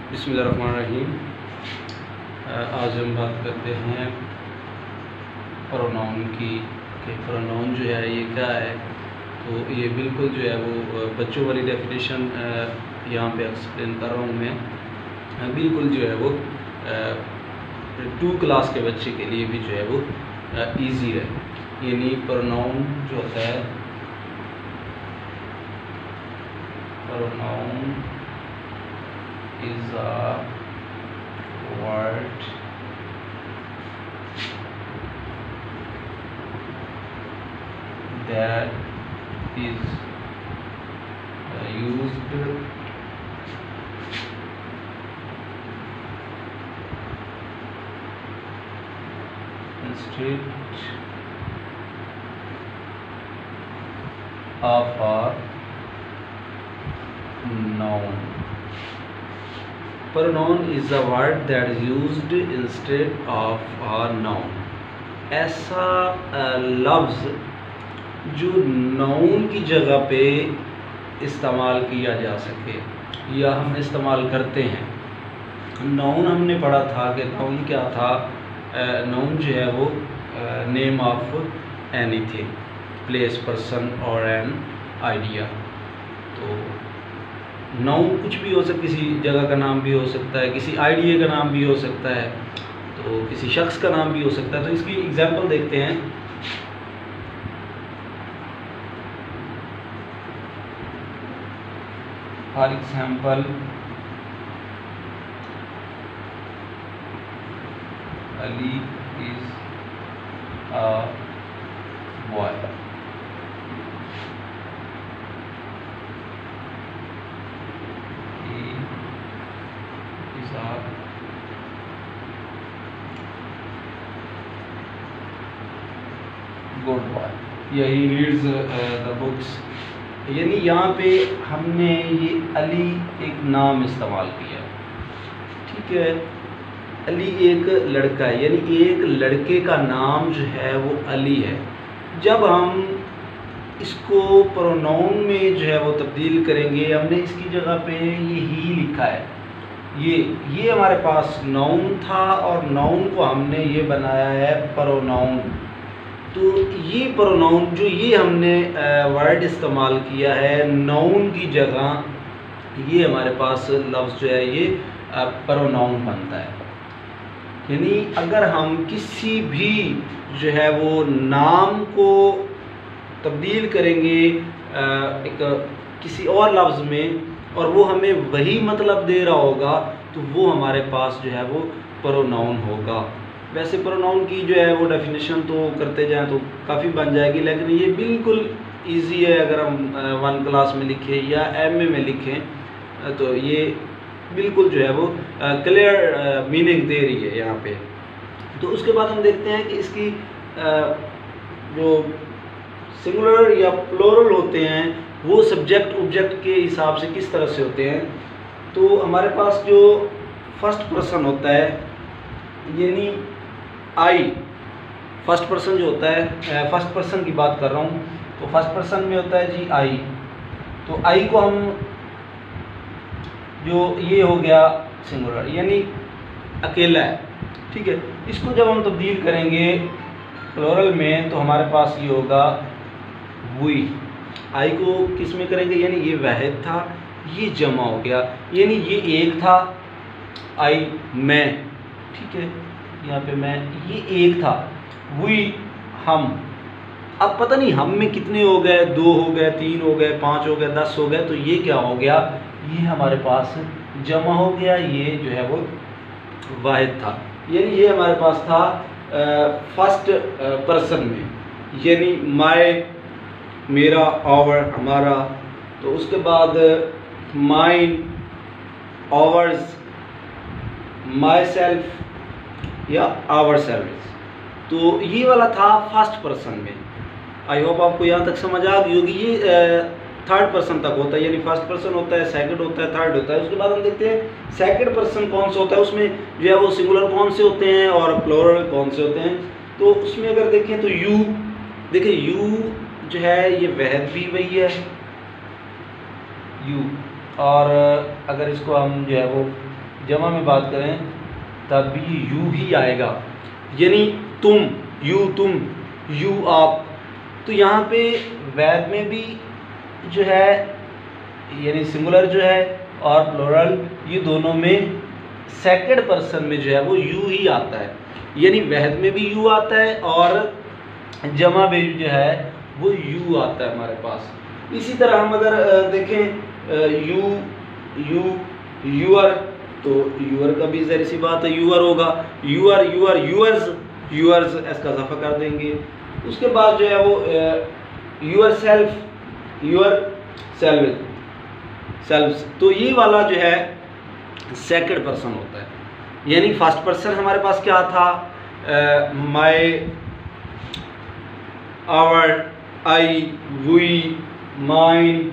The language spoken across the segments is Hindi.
बिस्मिल्लाहिर्रहमानिर्रहीम। आज हम बात करते हैं प्रोनाउन की कि प्रोनाउन जो है ये क्या है। तो ये बिल्कुल जो है वो बच्चों वाली डेफिनेशन यहाँ पे एक्सप्लेन कर रहा हूँ मैं। बिल्कुल जो है वो 2 क्लास के बच्चे के लिए भी जो है वो इजी है। यानी प्रोनाउन जो होता है, pronoun is a word that is used instead of a noun. Pronoun is a word that is used instead of a noun. ऐसा लफ्ज़ जो नाउन की जगह पे इस्तेमाल किया जा सके या हम इस्तेमाल करते हैं। नाउन हमने पढ़ा था कि नाउन क्या था। नाउन जो है वो name of anything, place, person और एन आइडिया। तो नाउन कुछ भी हो सकता है, किसी जगह का नाम भी हो सकता है, किसी आइडिया का नाम भी हो सकता है, तो किसी शख्स का नाम भी हो सकता है। तो इसकी एग्जांपल देखते हैं। For example, Ali is a boy. Good boy, या ही रीड्स द बुक्स। यानी यहाँ पे हमने ये अली एक नाम इस्तेमाल किया, ठीक है। अली एक लड़का है, यानी एक लड़के का नाम जो है वो अली है। जब हम इसको प्रोनाउन में जो है वो तब्दील करेंगे, हमने इसकी जगह पे ये ही लिखा है। ये हमारे पास नाउन था और नाउन को हमने ये बनाया है प्रोनाउन। तो ये प्रोनाउन जो ये हमने वर्ड इस्तेमाल किया है नाउन की जगह, ये हमारे पास लफ्ज़ जो है ये प्रोनाउन बनता है। यानी अगर हम किसी भी जो है वो नाम को तब्दील करेंगे एक किसी और लफ्ज़ में और वो हमें वही मतलब दे रहा होगा, तो वो हमारे पास जो है वो प्रोनाउन होगा। वैसे प्रोनाउन की जो है वो डेफिनेशन तो करते जाएं तो काफ़ी बन जाएगी, लेकिन ये बिल्कुल इजी है। अगर हम 1 क्लास में लिखें या MA में लिखें तो ये बिल्कुल जो है वो क्लियर मीनिंग दे रही है यहाँ पे। तो उसके बाद हम देखते हैं कि इसकी जो सिंगुलर या प्लूरल होते हैं वो सब्जेक्ट ऑब्जेक्ट के हिसाब से किस तरह से होते हैं। तो हमारे पास जो फर्स्ट पर्सन होता है, यानी आई, फर्स्ट पर्सन जो होता है, फर्स्ट पर्सन की बात कर रहा हूँ, तो फर्स्ट पर्सन में होता है जी आई। तो आई को हम जो ये हो गया सिंगुलर, यानी अकेला है, ठीक है। इसको जब हम तब्दील करेंगे प्लूरल में तो हमारे पास ये होगा वही। आई को किस में करेंगे, यानी ये वाहिद था, ये जमा हो गया, यानी ये एक था आई मैं, ठीक है। यहाँ पे मैं, ये एक था, वही हम। अब पता नहीं हम में कितने हो गए, 2 हो गए, 3 हो गए, 5 हो गए, 10 हो गए। तो ये क्या हो गया, ये हमारे पास जमा हो गया, ये जो है वो वाहिद था। यानी ये हमारे पास था फर्स्ट पर्सन में, यानी माय, मेरा, आवर, हमारा। तो उसके बाद माइन, आवर्स, माई सेल्फ या आवर सेल्फ। तो ये वाला था फर्स्ट पर्सन में। आई होप आपको यहाँ तक समझ आ गई होगी। ये थर्ड पर्सन तक होता है, यानी फर्स्ट पर्सन होता है, सेकंड होता है, थर्ड होता है। उसके बाद हम देखते हैं सेकंड पर्सन कौन सा होता है, उसमें जो है वो सिंगुलर कौन से होते हैं और प्लूरल कौन से होते हैं। तो उसमें अगर देखें तो यू, देखिए यू जो है ये वहद भी वही है यू, और अगर इसको हम जो है वो जमा में बात करें तब भी यू ही आएगा, यानी तुम, यू तुम, यू आप। तो यहाँ पे वैद में भी जो है यानी सिंगुलर जो है और प्लूरल ये दोनों में सेकंड पर्सन में जो है वो यू ही आता है, यानी वहद में भी यू आता है और जमा में जो है वो यू आता है हमारे पास। इसी तरह हम अगर देखें यू यूअर, तो यूअर का भी ज़ाहिर सी बात है यूअर होगा, यूअर यूअर यूअर्स, यूअर्स इसका इजाफा कर देंगे। उसके बाद जो है वो यूअर सेल्फ, यूअर सेल्व्स, तो ये वाला जो है सेकंड पर्सन होता है, यानी फर्स्ट पर्सन हमारे पास क्या था, my, our, I, we, mine,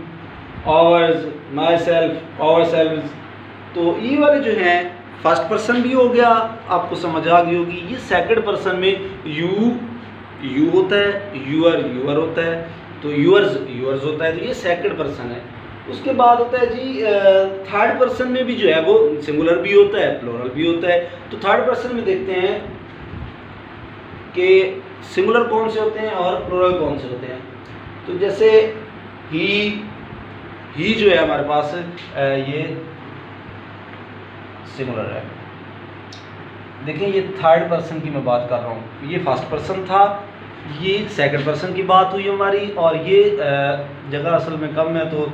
ours, myself, ourselves. तो ये वाले जो हैं फर्स्ट पर्सन भी हो गया, आपको समझ आ गई होगी। ये सेकंड पर्सन में यू होता है, यूअर होता है, तो यूअर्स होता है, तो ये सेकंड पर्सन है। उसके बाद होता है जी थर्ड पर्सन में भी जो है वो सिंगुलर भी होता है, प्लूरल भी होता है। तो थर्ड पर्सन में देखते हैं कि सिंगुलर कौन से होते हैं और प्लूरल कौन से होते हैं। तो जैसे ही जो है हमारे पास ये सिंगुलर है। देखिए ये थर्ड पर्सन की मैं बात कर रहा हूँ, ये फर्स्ट पर्सन था, ये सेकंड पर्सन की बात हुई हमारी, और ये जगह असल में कम है तो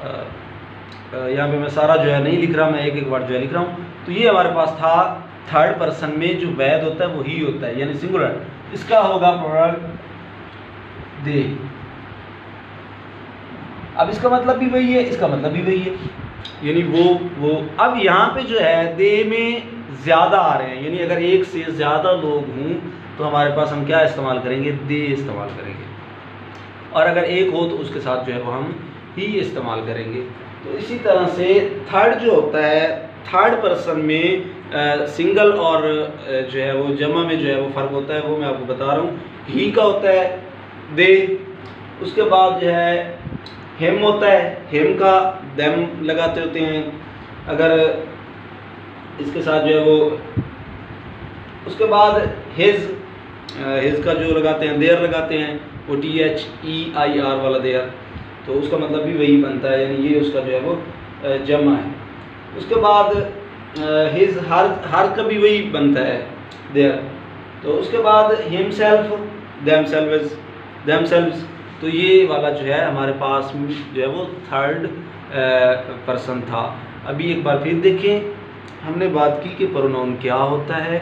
यहाँ पे मैं सारा जो है नहीं लिख रहा, मैं एक एक वर्ड जो है लिख रहा हूँ। तो ये हमारे पास था थर्ड पर्सन में जो वैद होता है वो ही होता है, यानी सिंगुलर। इसका होगा प्लूरल दे। अब इसका मतलब भी वही है, इसका मतलब भी वही है, यानी वो। अब यहाँ पे जो है दे में ज़्यादा आ रहे हैं, यानी अगर एक से ज़्यादा लोग हों तो हमारे पास हम क्या इस्तेमाल करेंगे, दे इस्तेमाल करेंगे, और अगर एक हो तो उसके साथ जो है वो हम ही इस्तेमाल करेंगे। तो इसी तरह से थर्ड जो होता है, थर्ड पर्सन में सिंगल और जो है वो जमा में जो है वो फ़र्क होता है, वो मैं आपको बता रहा हूँ। ही का होता है दे, उसके बाद जो है हेम होता है, हेम का देम लगाते होते हैं अगर इसके साथ जो है वो। उसके बाद हिज का जो लगाते हैं, देयर लगाते हैं, वो THEIR वाला देयर, तो उसका मतलब भी वही बनता है, यानी ये उसका जो है वो जमा है। उसके बाद हिज, हर का भी वही बनता है देयर। तो उसके बाद हिमसेल्फ, देमसेल्व्स, तो ये वाला जो है हमारे पास जो है वो थर्ड पर्सन था। अभी एक बार फिर देखें, हमने बात की कि प्रोनाउन क्या होता है।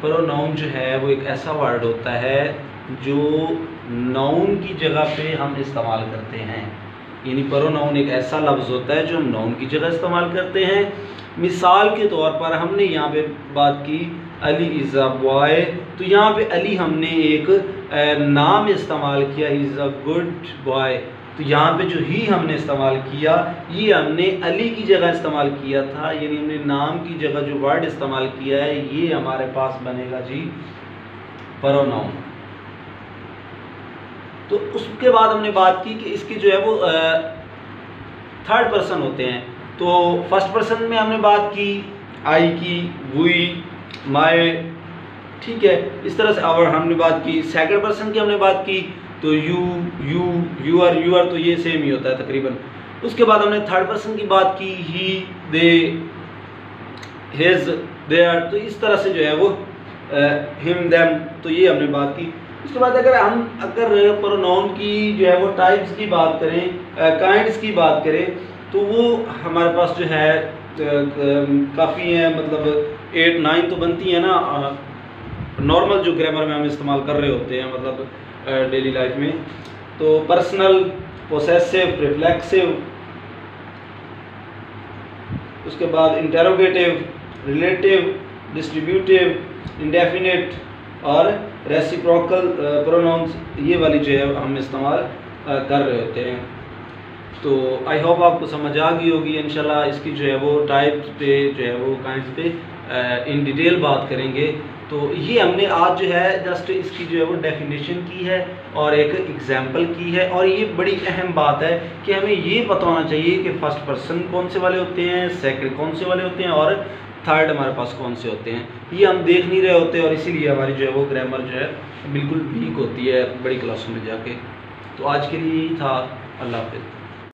प्रोनाउन जो है वो एक ऐसा वर्ड होता है जो नाउन की जगह पे हम इस्तेमाल करते हैं, यानी प्रोनाउन एक ऐसा लफ्ज़ होता है जो हम नाउन की जगह इस्तेमाल करते हैं। मिसाल के तौर पर हमने यहाँ पे बात की अली इज़ अ बॉय, तो यहाँ पे अली हमने एक नाम इस्तेमाल किया, इज़ अ गुड बॉय। तो यहाँ पे जो ही हमने इस्तेमाल किया ये हमने अली की जगह इस्तेमाल किया था, यानी हमने नाम की जगह जो वर्ड इस्तेमाल किया है ये हमारे पास बनेगा जी प्रोनाउन। तो उसके बाद हमने बात की कि इसकी जो है वो थर्ड पर्सन होते हैं। तो फर्स्ट पर्सन में हमने बात की आई की, वी, माय, ठीक है, इस तरह से। और हमने बात की सेकंड पर्सन की, हमने बात की तो यूअर, तो ये सेम ही होता है तकरीबन। उसके बाद हमने थर्ड पर्सन की बात की, ही, दे, हिज, देयर, तो इस तरह से जो है वो हिम, देम, तो ये हमने बात की। उसके बाद अगर प्रोनाउन की जो है वो टाइप्स की बात करें, काइंड्स की बात करें, तो वो हमारे पास जो है काफ़ी हैं, मतलब 8-9 तो बनती हैं ना, नॉर्मल जो ग्रामर में हम इस्तेमाल कर रहे होते हैं, मतलब डेली लाइफ में। तो पर्सनल, पोसेसिव, रिफ्लेक्सिव, उसके बाद इंटेरोगेटिव, रिलेटिव, डिस्ट्रीब्यूटिव, इंडेफिनिट और रेसिप्रोकल प्रोनाउंस, ये वाली जो है हम इस्तेमाल कर रहे होते हैं। तो आई होप आपको समझ आ गई होगी। इंशाल्लाह इसकी जो है वो टाइप्स पे जो है वो काइंड्स पे इन डिटेल बात करेंगे। तो ये हमने आज जो है जस्ट इसकी जो है वो डेफिनेशन की है और एक एग्जाम्पल की है। और ये बड़ी अहम बात है कि हमें ये पता होना चाहिए कि फर्स्ट पर्सन कौन से वाले होते हैं, सेकंड कौन से वाले होते हैं और थर्ड हमारे पास कौन से होते हैं। ये हम देख नहीं रहे होते और इसीलिए हमारी जो है वो ग्रामर जो है बिल्कुल वीक होती है बड़ी क्लासों में जाके। तो आज के लिए यही था। अल्लाह हाफ़िज़।